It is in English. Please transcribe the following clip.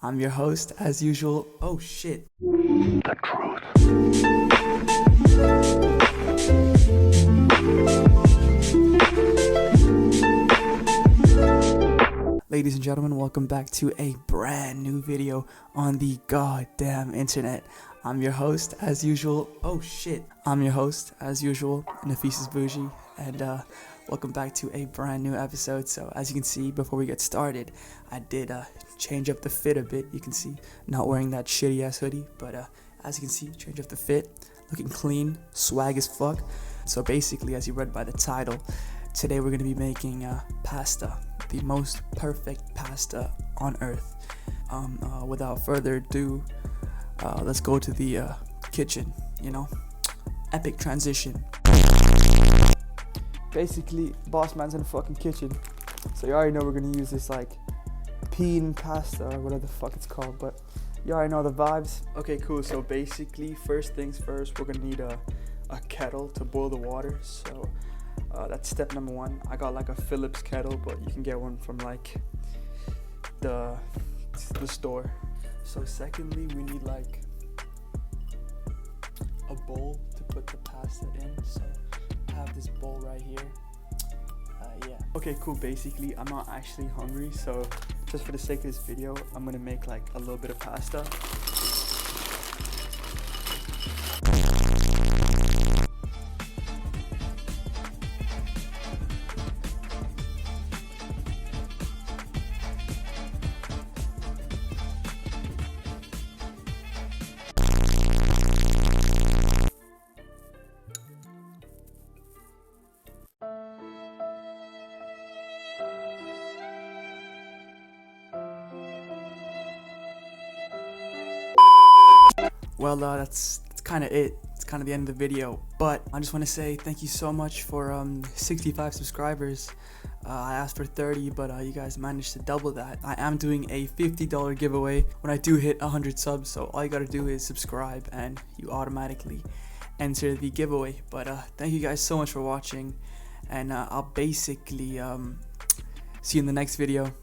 I'm your host, as usual. Oh shit. The truth. Ladies and gentlemen, welcome back to a brand new video on the goddamn internet. I'm your host, as usual. Oh shit. I'm your host, as usual, Nafis is Bougie, and welcome back to a brand new episode. So as you can see, before we get started, I did change up the fit a bit. You can see, not wearing that shitty ass hoodie, but as you can see, change up the fit, looking clean, swag as fuck. So basically, as you read by the title, today we're gonna be making pasta, the most perfect pasta on earth. Without further ado, let's go to the kitchen. You know, epic transition. Basically, boss man's in the fucking kitchen, so you already know we're gonna use this like penne pasta or whatever the fuck it's called, but you already know the vibes. Okay, cool. So basically, first things first, we're gonna need a kettle to boil the water. So that's step number one. I got like a Phillips kettle, but you can get one from like the store. So secondly, we need like a bowl to put the pasta in. So I have this bowl right here. Yeah. Okay, cool. Basically, I'm not actually hungry, so just for the sake of this video, I'm gonna make like a little bit of pasta. Well, that's kind of it. It's kind of the end of the video. But I just want to say thank you so much for 65 subscribers. I asked for 30, but you guys managed to double that. I am doing a $50 giveaway when I do hit 100 subs. So all you gotta do is subscribe, and you automatically enter the giveaway. But thank you guys so much for watching, and I'll basically see you in the next video.